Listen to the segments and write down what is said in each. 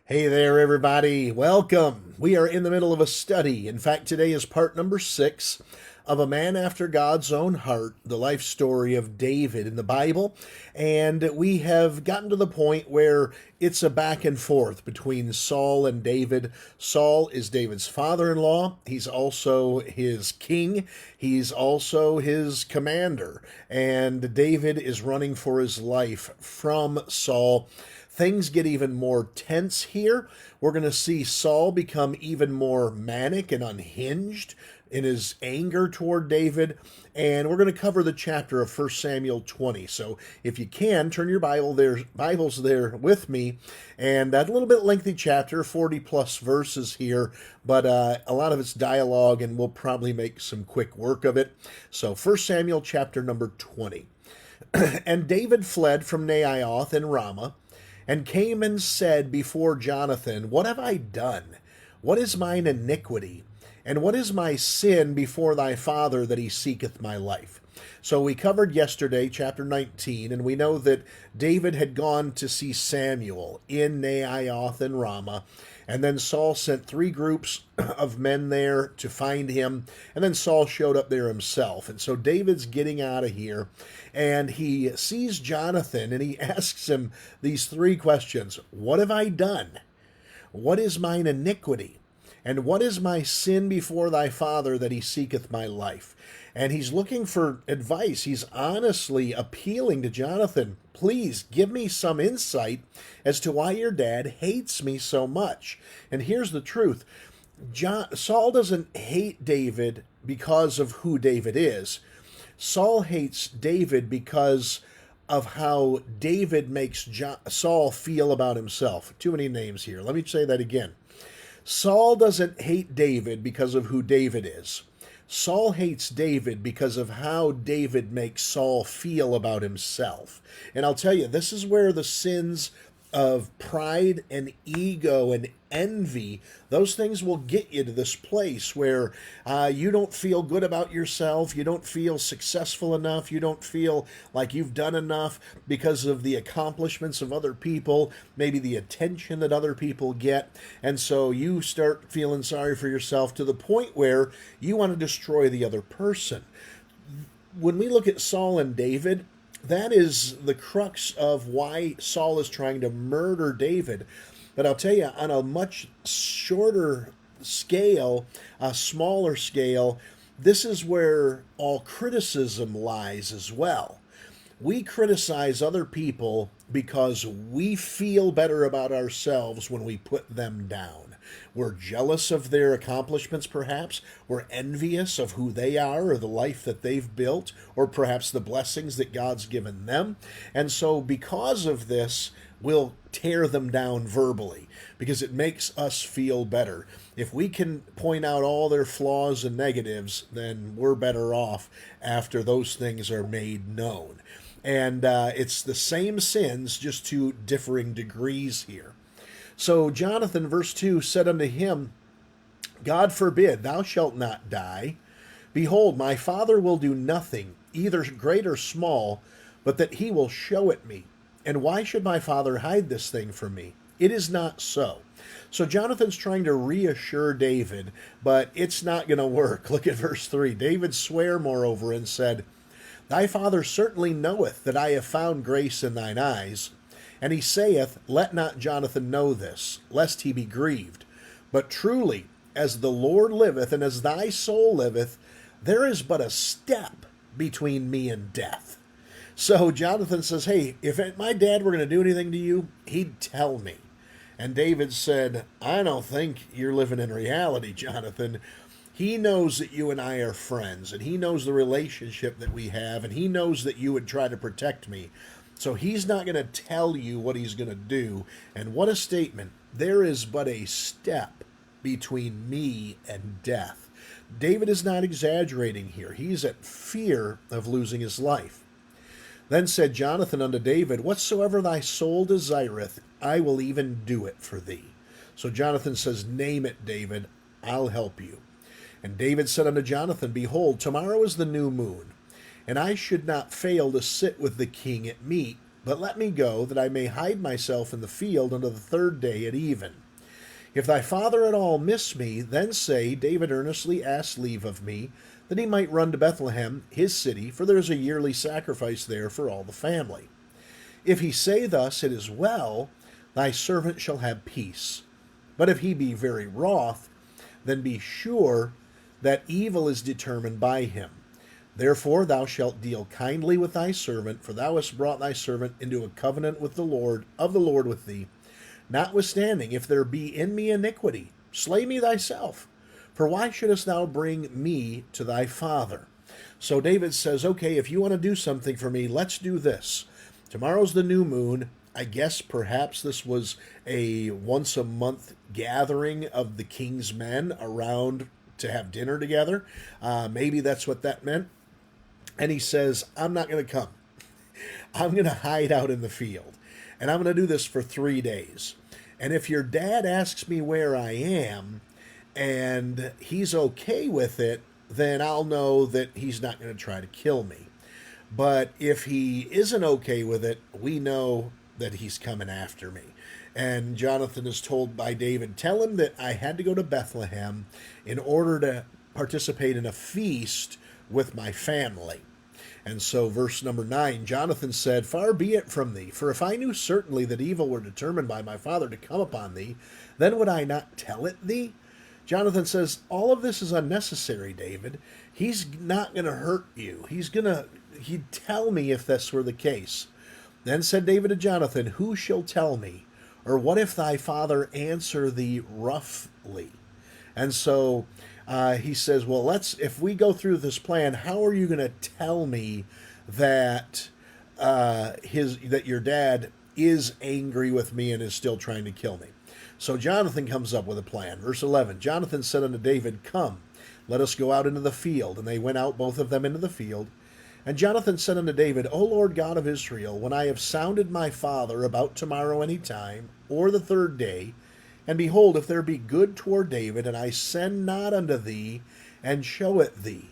Hey there, everybody. Welcome. We are in the middle of a study. In fact, today is part number 6 of A Man After God's Own Heart, the life story of David in the Bible. And we have gotten to the point where it's a back and forth between Saul and David. Saul is David's father in law, he's also his king, he's also his commander. And David is running for his life from Saul. Things get even more tense here. We're going to see Saul become even more manic and unhinged in his anger toward David. And we're going to cover the chapter of 1 Samuel 20. So if you can, turn your Bibles there with me. And that little bit lengthy chapter, 40 plus verses here, but a lot of it's dialogue, and we'll probably make some quick work of it. So 1 Samuel chapter number 20. And David fled from Naioth in Ramah, and came and said before Jonathan, What have I done? What is mine iniquity? And what is my sin before thy father that he seeketh my life? So we covered yesterday, chapter 19, and we know that David had gone to see Samuel in Naioth and Ramah. And then Saul sent 3 groups of men there to find him. And then Saul showed up there himself. And so David's getting out of here. And he sees Jonathan and he asks him these 3 questions. What have I done? What is mine iniquity? And what is my sin before thy father that he seeketh my life? And he's looking for advice. He's honestly appealing to Jonathan. Please give me some insight as to why your dad hates me so much. And here's the truth. Saul doesn't hate David because of who David is. Saul hates David because of how David makes Saul feel about himself. Too many names here. Let me say that again. Saul doesn't hate David because of who David is. Saul hates David because of how David makes Saul feel about himself. And I'll tell you, this is where the sins of pride and ego and envy, those things will get you to this place where you don't feel good about yourself, you don't feel successful enough, you don't feel like you've done enough because of the accomplishments of other people, maybe the attention that other people get, and so you start feeling sorry for yourself to the point where you want to destroy the other person. When we look at Saul and David, that is the crux of why Saul is trying to murder David. But I'll tell you, on a much shorter scale, a smaller scale, this is where all criticism lies as well. We criticize other people because we feel better about ourselves when we put them down. We're jealous of their accomplishments, perhaps. We're envious of who they are or the life that they've built, or perhaps the blessings that God's given them. And so, because of this, we'll tear them down verbally because it makes us feel better. If we can point out all their flaws and negatives, then we're better off after those things are made known. And it's the same sins, just to differing degrees here. So Jonathan, verse 2, said unto him, God forbid, thou shalt not die. Behold, my father will do nothing, either great or small, but that he will show it me. And why should my father hide this thing from me? It is not so. So Jonathan's trying to reassure David, but it's not going to work. Look at verse 3. David sware moreover and said, Thy father certainly knoweth that I have found grace in thine eyes. And he saith, Let not Jonathan know this, lest he be grieved. But truly, as the Lord liveth, and as thy soul liveth, there is but a step between me and death. So Jonathan says, hey, if my dad were going to do anything to you, he'd tell me. And David said, I don't think you're living in reality, Jonathan. He knows that you and I are friends, and he knows the relationship that we have, and he knows that you would try to protect me. So he's not going to tell you what he's going to do. And what a statement. There is but a step between me and death. David is not exaggerating here. He's at fear of losing his life. Then said Jonathan unto David, Whatsoever thy soul desireth, I will even do it for thee. So Jonathan says, Name it, David, I'll help you. And David said unto Jonathan, Behold, tomorrow is the new moon, and I should not fail to sit with the king at meat, But let me go, that I may hide myself in the field unto the third day at even. If thy father at all miss me, then say, David earnestly asked leave of me, that he might run to Bethlehem, his city, for there is a yearly sacrifice there for all the family. If he say thus, it is well, thy servant shall have peace. But if he be very wroth, then be sure that evil is determined by him. Therefore thou shalt deal kindly with thy servant, for thou hast brought thy servant into a covenant with the Lord with thee. Notwithstanding, if there be in me iniquity, slay me thyself. For why shouldest thou bring me to thy father? So David says, okay, if you want to do something for me, let's do this. Tomorrow's the new moon. I guess perhaps this was a once a month gathering of the king's men around to have dinner together. Maybe that's what that meant. And he says, I'm not going to come. I'm going to hide out in the field. And I'm going to do this for 3 days. And if your dad asks me where I am and he's okay with it, then I'll know that he's not going to try to kill me. But if he isn't okay with it, we know that he's coming after me. And Jonathan is told by David, tell him that I had to go to Bethlehem in order to participate in a feast with my family. And so verse number 9, Jonathan said, far be it from thee, for if I knew certainly that evil were determined by my father to come upon thee, then would I not tell it thee? Jonathan says, all of this is unnecessary, David. He's not going to hurt you. He'd tell me if this were the case. Then said David to Jonathan, who shall tell me? Or what if thy father answer thee roughly? And so he says, well, if we go through this plan, how are you going to tell me that that your dad is angry with me and is still trying to kill me? So Jonathan comes up with a plan. Verse 11, Jonathan said unto David, come, let us go out into the field. And they went out, both of them, into the field. And Jonathan said unto David, O Lord God of Israel, when I have sounded my father about tomorrow any time, or the third day, and behold, if there be good toward David, and I send not unto thee, and show it thee,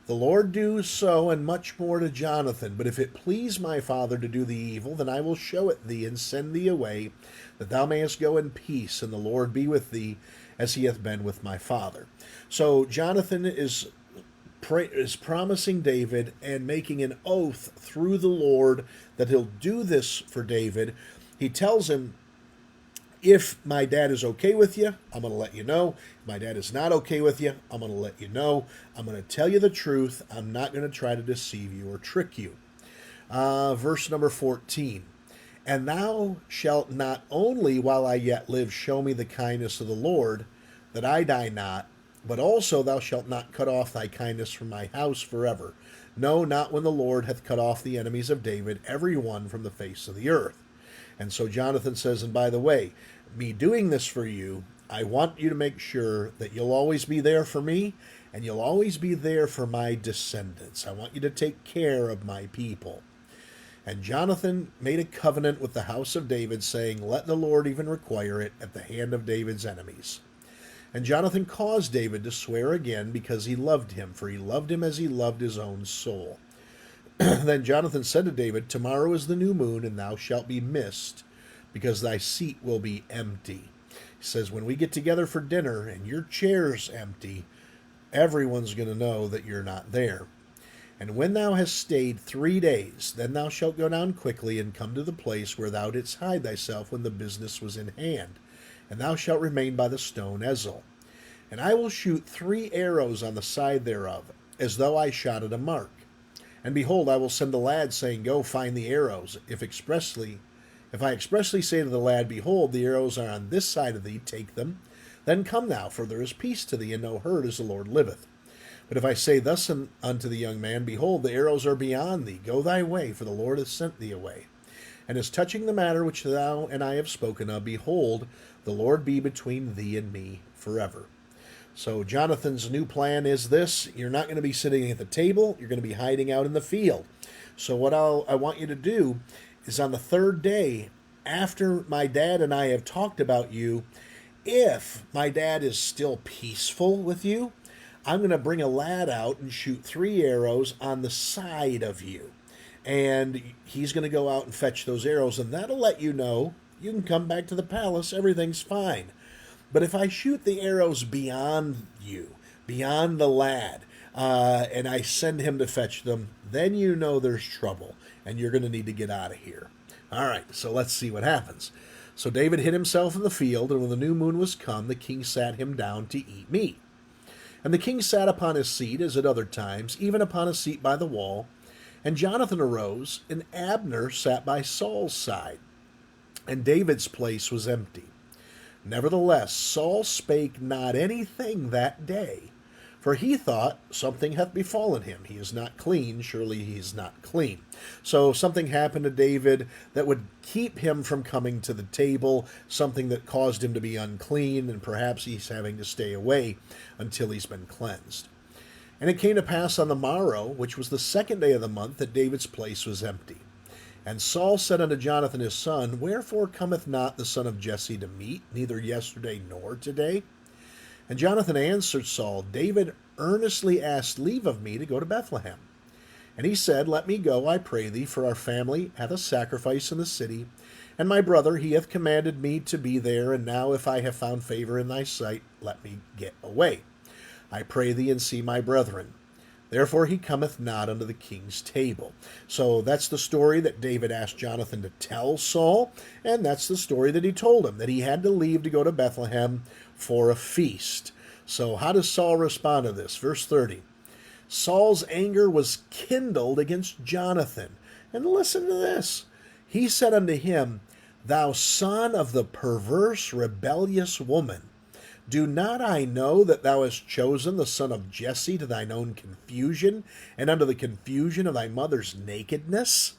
the Lord do so, and much more to Jonathan. But if it please my father to do thee evil, then I will show it thee, and send thee away, that thou mayest go in peace, and the Lord be with thee, as he hath been with my father. So Jonathan is promising David and making an oath through the Lord that he'll do this for David. He tells him, if my dad is okay with you, I'm going to let you know. If my dad is not okay with you, I'm going to let you know. I'm going to tell you the truth. I'm not going to try to deceive you or trick you. Verse number 14. And thou shalt not only while I yet live show me the kindness of the Lord, that I die not, but also thou shalt not cut off thy kindness from my house forever. No, not when the Lord hath cut off the enemies of David, every one from the face of the earth. And so Jonathan says, and by the way, me doing this for you, I want you to make sure that you'll always be there for me, and you'll always be there for my descendants. I want you to take care of my people. And Jonathan made a covenant with the house of David, saying, let the Lord even require it at the hand of David's enemies. And Jonathan caused David to swear again, because he loved him, for he loved him as he loved his own soul. Then Jonathan said to David, tomorrow is the new moon, and thou shalt be missed, because thy seat will be empty. He says, when we get together for dinner and your chair's empty, everyone's going to know that you're not there. And when thou hast stayed 3 days, then thou shalt go down quickly and come to the place where thou didst hide thyself when the business was in hand. And thou shalt remain by the stone Ezel. And I will shoot 3 arrows on the side thereof, as though I shot at a mark. And behold, I will send the lad, saying, go find the arrows. If I expressly say to the lad, behold, the arrows are on this side of thee, take them. Then come thou, for there is peace to thee, and no hurt, as the Lord liveth. But if I say thus unto the young man, behold, the arrows are beyond thee, go thy way, for the Lord hath sent thee away. And as touching the matter which thou and I have spoken of, behold, the Lord be between thee and me forever. So Jonathan's new plan is this. You're not going to be sitting at the table. You're going to be hiding out in the field. So what I want you to do is on the third day, after my dad and I have talked about you, if my dad is still peaceful with you, I'm going to bring a lad out and shoot 3 arrows on the side of you. and he's going to go out and fetch those arrows, and that'll let you know you can come back to the palace, everything's fine. But if I shoot the arrows beyond you, beyond the lad, and I send him to fetch them, then you know there's trouble, and you're going to need to get out of here. All right, so let's see what happens. So David hid himself in the field, and when the new moon was come, the king sat him down to eat meat. And the king sat upon his seat, as at other times, even upon a seat by the wall. And Jonathan arose, and Abner sat by Saul's side, and David's place was empty. Nevertheless, Saul spake not anything that day, for he thought, something hath befallen him. He is not clean, surely he is not clean. So something happened to David that would keep him from coming to the table, something that caused him to be unclean, and perhaps he's having to stay away until he's been cleansed. And it came to pass on the morrow, which was the second day of the month, that David's place was empty. And Saul said unto Jonathan his son, Wherefore cometh not the son of Jesse to meat, neither yesterday nor today? And Jonathan answered Saul, David earnestly asked leave of me to go to Bethlehem. And he said, Let me go, I pray thee, for our family hath a sacrifice in the city, and my brother, he hath commanded me to be there, and now if I have found favor in thy sight, let me get away. I pray thee, and see my brethren. Therefore he cometh not unto the king's table. So that's the story that David asked Jonathan to tell Saul, and that's the story that he told him, that he had to leave to go to Bethlehem for a feast. So how does Saul respond to this? Verse 30. Saul's anger was kindled against Jonathan. And listen to this. He said unto him, Thou son of the perverse, rebellious woman, do not I know that thou hast chosen the son of Jesse to thine own confusion, and unto the confusion of thy mother's nakedness?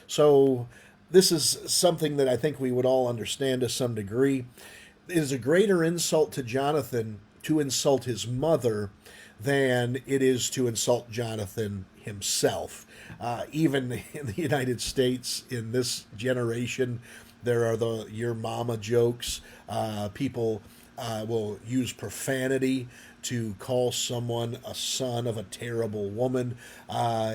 So this is something that I think we would all understand to some degree. It is a greater insult to Jonathan to insult his mother than it is to insult Jonathan himself. Even in the United States, in this generation, there are the your mama jokes. People will use profanity to call someone a son of a terrible woman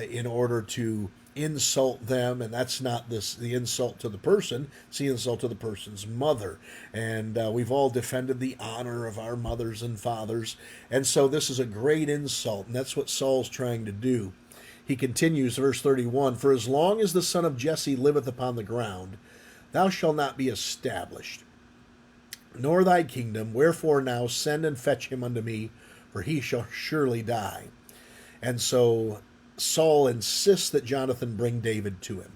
in order to insult them, and that's not the insult to the person, it's the insult to the person's mother. And we've all defended the honor of our mothers and fathers, and so this is a great insult, and that's what Saul's trying to do. He continues, verse 31, For as long as the son of Jesse liveth upon the ground, thou shalt not be established, nor thy kingdom. Wherefore now send and fetch him unto me, for he shall surely die. And so Saul insists that Jonathan bring David to him.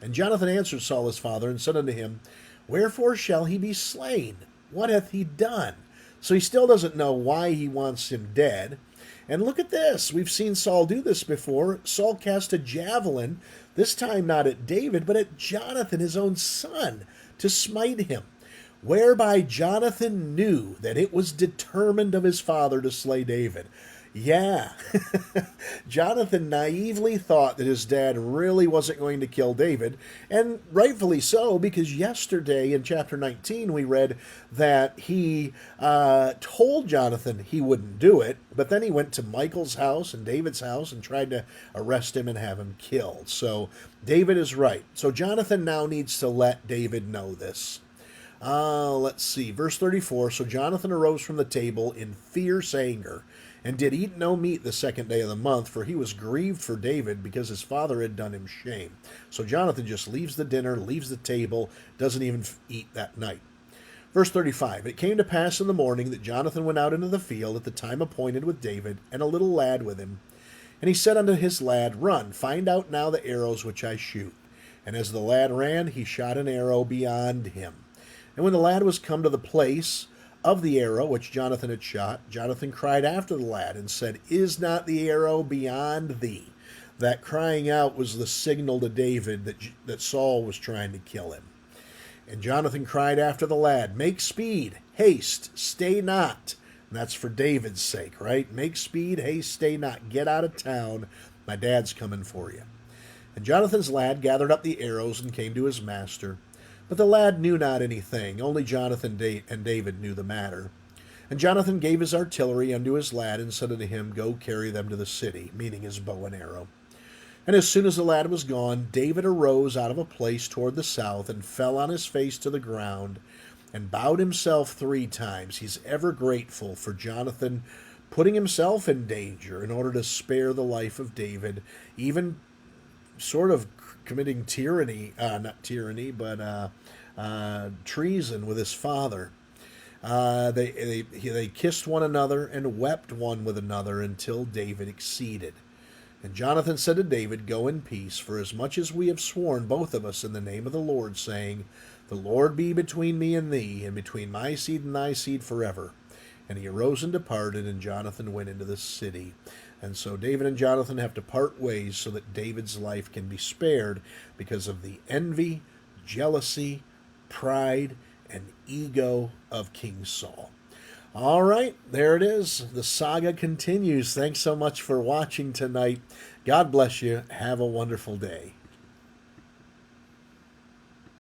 And Jonathan answered Saul his father, and said unto him, Wherefore shall he be slain? What hath he done? So he still doesn't know why he wants him dead. And look at this. We've seen Saul do this before. Saul cast a javelin, this time not at David, but at Jonathan, his own son, to smite him, whereby Jonathan knew that it was determined of his father to slay David. Yeah, Jonathan naively thought that his dad really wasn't going to kill David, and rightfully so, because yesterday in chapter 19 we read that he told Jonathan he wouldn't do it, but then he went to Michal's house and David's house and tried to arrest him and have him killed. So David is right. So Jonathan now needs to let David know this. Let's see, verse 34, So Jonathan arose from the table in fierce anger, and did eat no meat the second day of the month, for he was grieved for David, because his father had done him shame. So Jonathan just leaves the dinner, leaves the table, doesn't even eat that night. Verse 35, It came to pass in the morning that Jonathan went out into the field at the time appointed with David, and a little lad with him. And he said unto his lad, Run, find out now the arrows which I shoot. And as the lad ran, he shot an arrow beyond him. And when the lad was come to the place of the arrow which Jonathan had shot, Jonathan cried after the lad and said, Is not the arrow beyond thee? That crying out was the signal to David that Saul was trying to kill him. And Jonathan cried after the lad, Make speed, haste, stay not. And that's for David's sake, right? Make speed, haste, stay not. Get out of town. My dad's coming for you. And Jonathan's lad gathered up the arrows and came to his master. But the lad knew not anything, only Jonathan and David knew the matter. And Jonathan gave his artillery unto his lad, and said unto him, Go carry them to the city, meaning his bow and arrow. And as soon as the lad was gone, David arose out of a place toward the south and fell on his face to the ground and bowed himself 3 times. He's ever grateful for Jonathan putting himself in danger in order to spare the life of David, even sort of committing tyranny, not tyranny, but treason with his father. They kissed one another and wept one with another until David exceeded. And Jonathan said to David, Go in peace, for as much as we have sworn, both of us, in the name of the Lord, saying, The Lord be between me and thee, and between my seed and thy seed forever. And he arose and departed, and Jonathan went into the city. And so David and Jonathan have to part ways so that David's life can be spared because of the envy, jealousy, pride, and ego of King Saul. All right, there it is. The saga continues. Thanks so much for watching tonight. God bless you. Have a wonderful day.